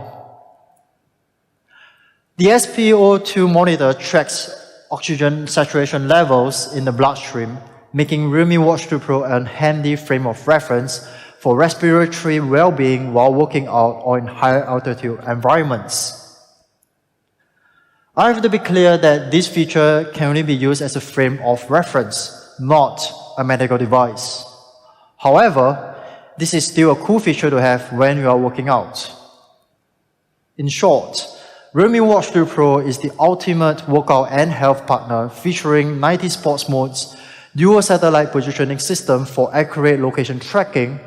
The SpO2 monitor tracks oxygen saturation levels in the bloodstream, making Realme Watch 2 Pro a handy frame of reference for respiratory well-being while working out or in higher altitude environments. I have to be clear that this feature can only be used as a frame of reference, not a medical device. However, this is still a cool feature to have when you are working out. In short, Realme Watch 2 Pro is the ultimate workout and health partner featuring 90 sports modes, dual satellite positioning system for accurate location tracking,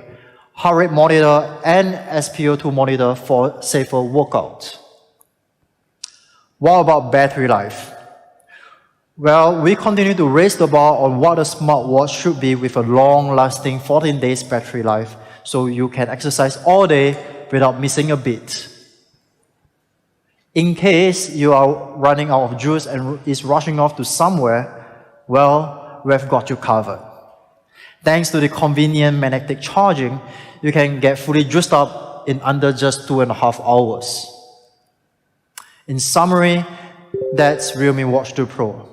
heart rate monitor, and SpO2 monitor for safer workout. What about battery life? Well, we continue to raise the bar on what a smartwatch should be with a long-lasting 14 days battery life, so you can exercise all day without missing a beat. In case you are running out of juice and is rushing off to somewhere, well, we have got you covered. Thanks to the convenient magnetic charging, you can get fully juiced up in under just 2.5 hours. In summary, that's Realme Watch 2 Pro.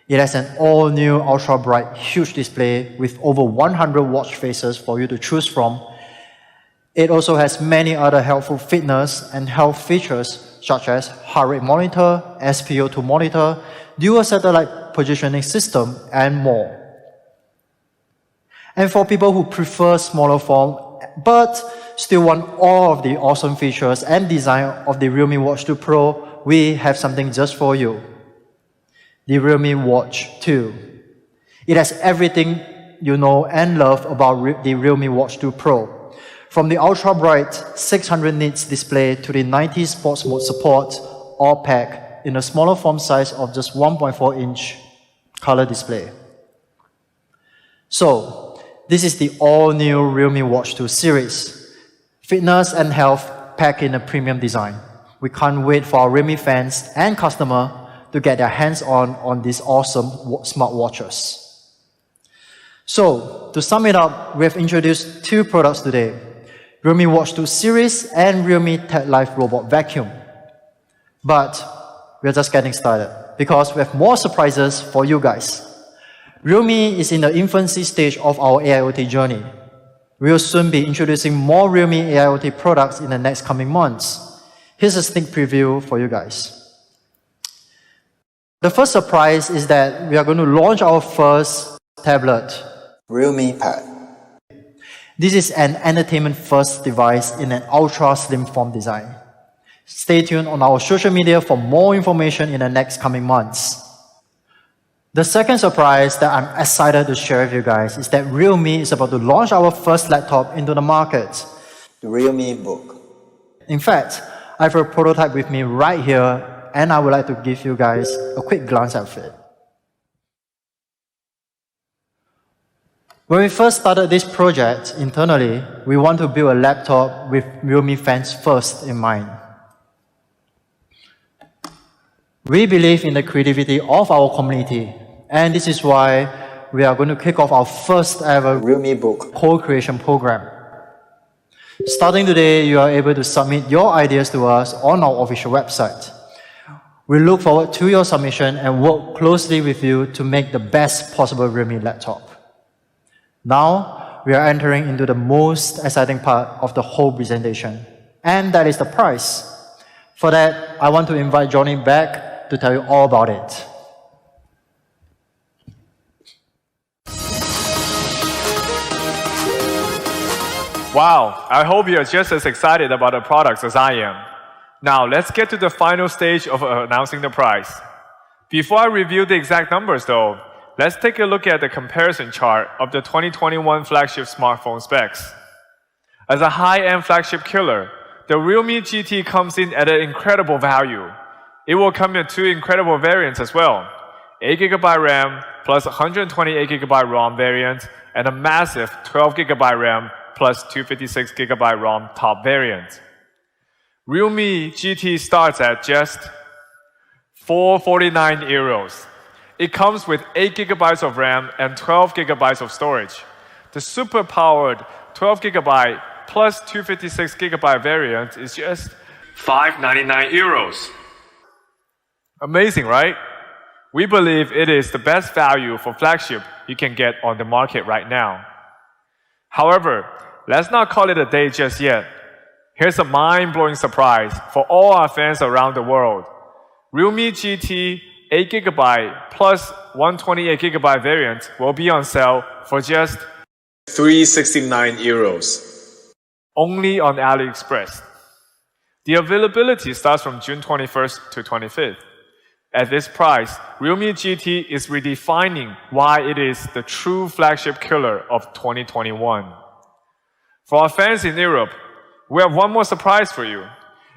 It has an all-new ultra-bright, huge display with over 100 watch faces for you to choose from. It also has many other helpful fitness and health features such as heart rate monitor, SpO2 monitor, dual satellite positioning system, and more. And for people who prefer smaller form but still want all of the awesome features and design of the Realme Watch 2 Pro, we have something just for you. The Realme Watch 2. It has everything you know and love about the Realme Watch 2 Pro. From the ultra-bright 600 nits display to the 90 sports mode support, all packed in a smaller form size of just 1.4-inch color display. So, this is the all-new Realme Watch 2 series. Fitness and health packed in a premium design. We can't wait for our Realme fans and customers to get their hands on these awesome smartwatches. So, to sum it up, we have introduced 2 products today, Realme Watch 2 series and Realme Tech Life Robot Vacuum. But we're just getting started because we have more surprises for you guys. Realme is in the infancy stage of our AIoT journey. We will soon be introducing more Realme AIoT products in the next coming months. Here's a sneak preview for you guys. The first surprise is that we are going to launch our first tablet, Realme Pad. This is an entertainment-first device in an ultra-slim form design. Stay tuned on our social media for more information in the next coming months. The second surprise that I'm excited to share with you guys is that Realme is about to launch our first laptop into the market, the Realme Book. In fact, I have a prototype with me right here, and I would like to give you guys a quick glance at it. When we first started this project internally, we want to build a laptop with Realme fans first in mind. We believe in the creativity of our community, and this is why we are going to kick off our first ever Realme Book co-creation program. Starting today, you are able to submit your ideas to us on our official website. We look forward to your submission and work closely with you to make the best possible Realme laptop. Now, we are entering into the most exciting part of the whole presentation, and that is the price. For that, I want to invite Johnny back to tell you all about it. Wow, I hope you are just as excited about the products as I am. Now, let's get to the final stage of announcing the price. Before I review the exact numbers though, let's take a look at the comparison chart of the 2021 flagship smartphone specs. As a high-end flagship killer, the Realme GT comes in at an incredible value. It will come in two incredible variants as well, 8GB RAM plus 128GB ROM variant and a massive 12GB RAM plus 256GB ROM top variant. Realme GT starts at just €449. It comes with 8GB of RAM and 12GB of storage. The super-powered 12GB plus 256GB variant is just €599. Amazing, right? We believe it is the best value for flagship you can get on the market right now. However, let's not call it a day just yet. Here's a mind-blowing surprise for all our fans around the world. Realme GT 8GB plus 128GB variant will be on sale for just €369. Only on AliExpress. The availability starts from June 21st to 25th. At this price, Realme GT is redefining why it is the true flagship killer of 2021. For our fans in Europe, we have one more surprise for you.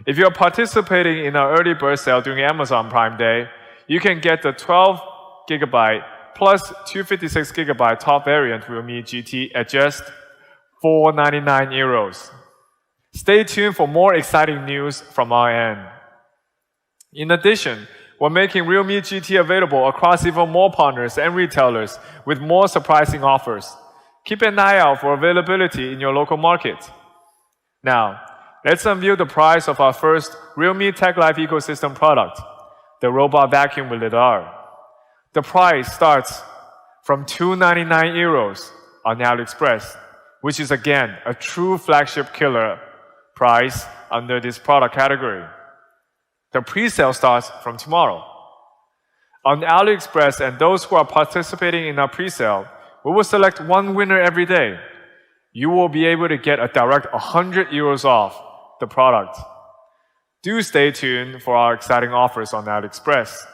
If you're participating in our early bird sale during Amazon Prime Day, you can get the 12GB plus 256GB top variant Realme GT at just €499. Stay tuned for more exciting news from our end. In addition, we're making Realme GT available across even more partners and retailers with more surprising offers. Keep an eye out for availability in your local market. Now, let's unveil the price of our first Realme Tech Life ecosystem product, the robot vacuum with lidar. The price starts from €299 on AliExpress, which is again a true flagship killer price under this product category. The pre-sale starts from tomorrow. On AliExpress and those who are participating in our pre-sale, we will select one winner every day. You will be able to get a direct €100 off the product. Do stay tuned for our exciting offers on AliExpress.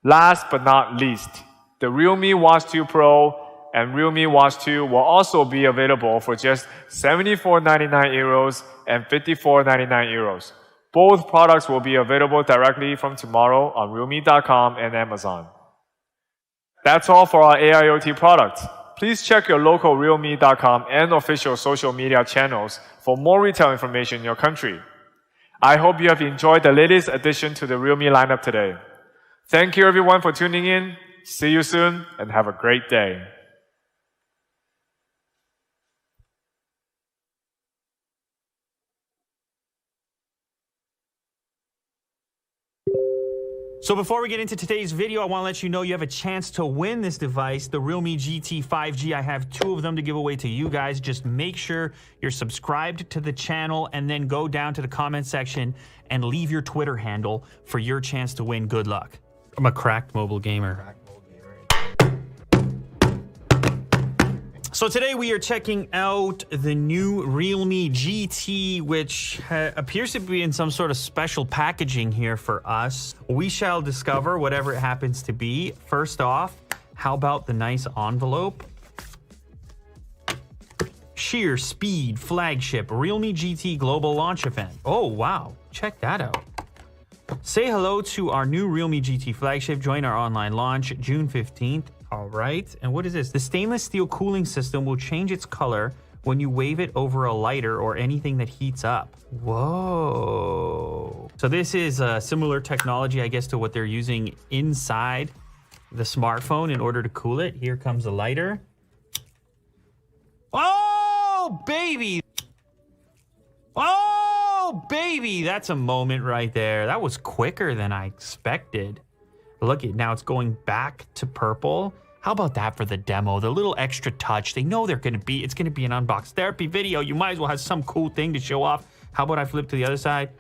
Last but not least, the Realme Watch 2 Pro and Realme Watch 2 will also be available for just €74.99 and €54.99. Both products will be available directly from tomorrow on Realme.com and Amazon. That's all for our AIoT products. Please check your local Realme.com and official social media channels for more retail information in your country. I hope you have enjoyed the latest addition to the Realme lineup today. Thank you everyone for tuning in. See you soon and have a great day. So before we get into today's video, I want to let you know you have a chance to win this device, the Realme GT 5G. I have two of them to give away to you guys. Just make sure you're subscribed to the channel and then go down to the comment section and leave your Twitter handle for your chance to win. Good luck. I'm a cracked mobile gamer. So today we are checking out the new Realme GT, which appears to be in some sort of special packaging here for us. We shall discover whatever it happens to be. First off, how about the nice envelope? Sheer Speed Flagship Realme GT Global Launch Event. Oh, wow. Check that out. Say hello to our new Realme GT flagship. Join our online launch June 15th. All right, and what is this? The stainless steel cooling system will change its color when you wave it over a lighter or anything that heats up. Whoa. So this is a similar technology, I guess, to what they're using inside the smartphone in order to cool it. Here comes a lighter. Oh, baby. Oh, baby, that's a moment right there. That was quicker than I expected. Look at now, it's going back to purple. How about that for the demo? The little extra touch. They know it's going to be an unbox therapy video. You might as well have some cool thing to show off. How about I flip to the other side?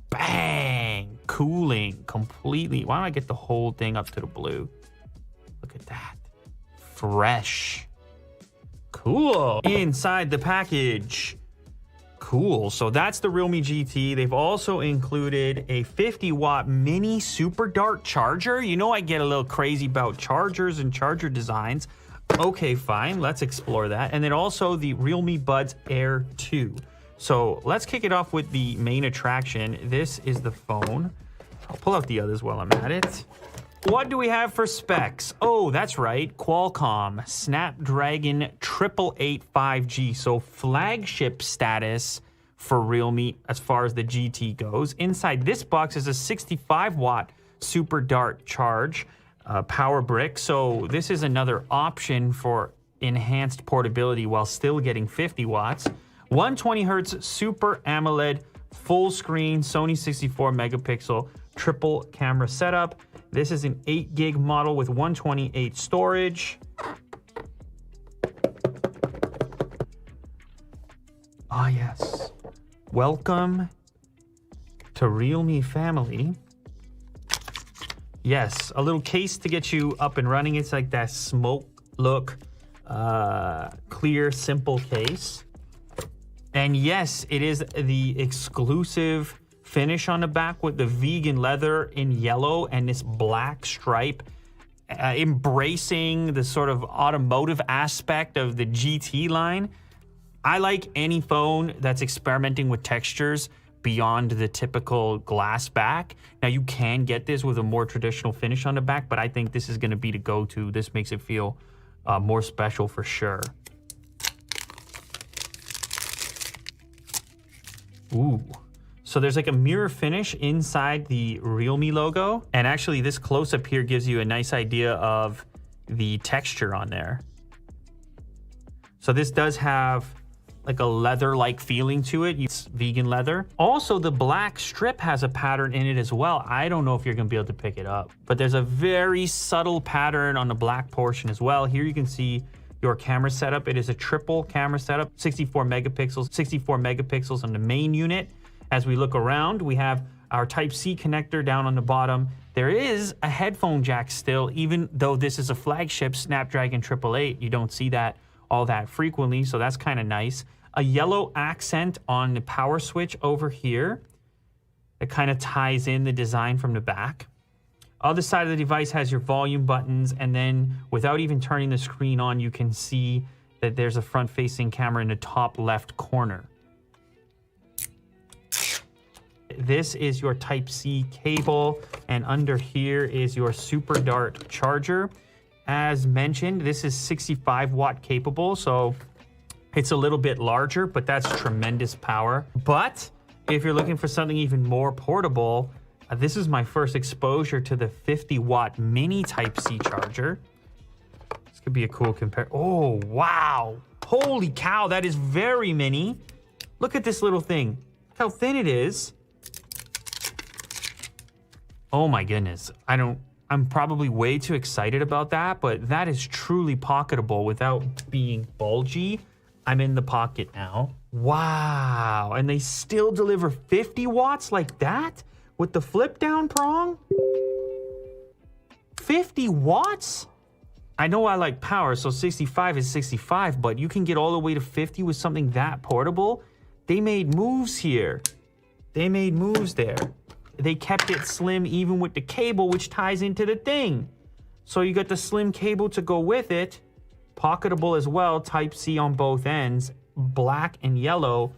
Bang! Cooling completely. Why don't I get the whole thing up to the blue? Look at that. Fresh. Cool. Inside the package. Cool. So that's the Realme GT. They've also included a 50-watt mini super dart charger. You know I get a little crazy about chargers and charger designs. Okay, fine. Let's explore that. And then also the Realme Buds Air 2. So let's kick it off with the main attraction. This is the phone. I'll pull out the others while I'm at it. What do we have for specs? Oh, that's right. Qualcomm Snapdragon 888 5G. So flagship status for Realme as far as the GT goes. Inside this box is a 65-watt Super Dart charge power brick. So this is another option for enhanced portability while still getting 50 watts. 120 hertz Super AMOLED full screen Sony 64 megapixel triple camera setup. This is an 8 gig model with 128 storage. Ah, yes. Welcome to Realme family. Yes, a little case to get you up and running. It's like that smoke look, clear, simple case. And yes, it is the exclusive finish on the back with the vegan leather in yellow and this black stripe, embracing the sort of automotive aspect of the GT line. I like any phone that's experimenting with textures beyond the typical glass back. Now you can get this with a more traditional finish on the back, but I think this is going to be the go-to. This makes it feel more special for sure. Ooh. So there's like a mirror finish inside the Realme logo. And actually this close-up here gives you a nice idea of the texture on there. So this does have like a leather-like feeling to it. It's vegan leather. Also, the black strip has a pattern in it as well. I don't know if you're gonna be able to pick it up, but there's a very subtle pattern on the black portion as well. Here you can see your camera setup. It is a triple camera setup, 64 megapixels on the main unit. As we look around, we have our Type-C connector down on the bottom. There is a headphone jack still, even though this is a flagship Snapdragon 888. You don't see that all that frequently, so that's kind of nice. A yellow accent on the power switch over here. It kind of ties in the design from the back. Other side of the device has your volume buttons, and then without even turning the screen on, you can see that there's a front-facing camera in the top left corner. This is your Type-C cable, and under here is your Super Dart charger. As mentioned, this is 65 watt capable, so it's a little bit larger, but that's tremendous power. But if you're looking for something even more portable, this is my first exposure to the 50 watt mini Type-C charger. This could be a cool compare. Oh, wow. Holy cow, that is very mini. Look at this little thing. Look how thin it is. Oh my goodness. I'm probably way too excited about that, but that is truly pocketable without being bulgy. I'm in the pocket now. Wow. And they still deliver 50 watts like that with the flip down prong? 50 watts? I know I like power, so 65 is 65, but you can get all the way to 50 with something that portable. They made moves here. They made moves there. They kept it slim even with the cable, which ties into the thing. So you got the slim cable to go with it. Pocketable as well, Type-C on both ends, black and yellow,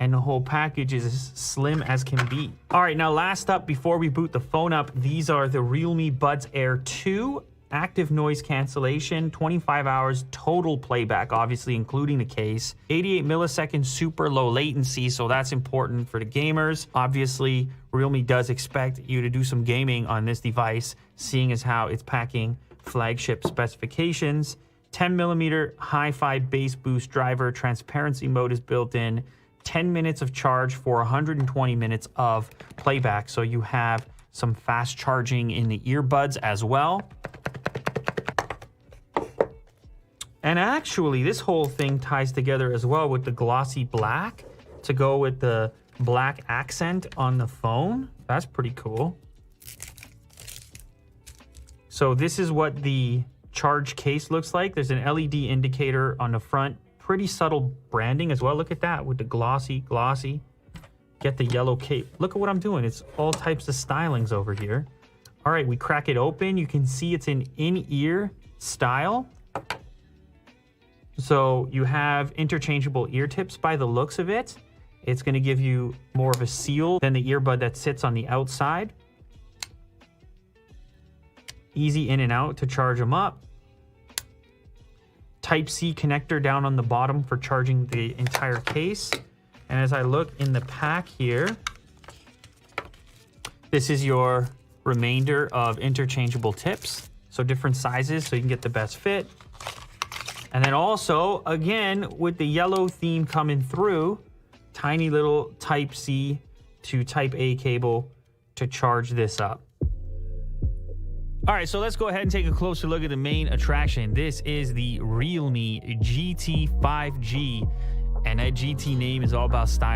and the whole package is as slim as can be. All right, now last up, before we boot the phone up, these are the Realme Buds Air 2. Active noise cancellation, 25 hours total playback, obviously including the case, 88 milliseconds super low latency, so that's important for the gamers. Obviously, Realme does expect you to do some gaming on this device, seeing as how it's packing flagship specifications. 10 millimeter hi-fi bass boost driver, transparency mode is built in, 10 minutes of charge for 120 minutes of playback. So you have some fast charging in the earbuds as well. And actually, this whole thing ties together as well with the glossy black to go with the black accent on the phone. That's pretty cool. So this is what the charge case looks like. There's an LED indicator on the front. Pretty subtle branding as well. Look at that with the glossy. Get the yellow cape. Look at what I'm doing. It's all types of stylings over here. All right, we crack it open. You can see it's an in-ear style. So you have interchangeable ear tips by the looks of it. It's going to give you more of a seal than the earbud that sits on the outside. Easy in and out to charge them up. Type-C connector down on the bottom for charging the entire case. And as I look in the pack here, this is your remainder of interchangeable tips. So different sizes so you can get the best fit. And then also, again, with the yellow theme coming through, tiny little Type-C to Type-A cable to charge this up. All right, so let's go ahead and take a closer look at the main attraction. This is the Realme GT 5G, and that GT name is all about styling.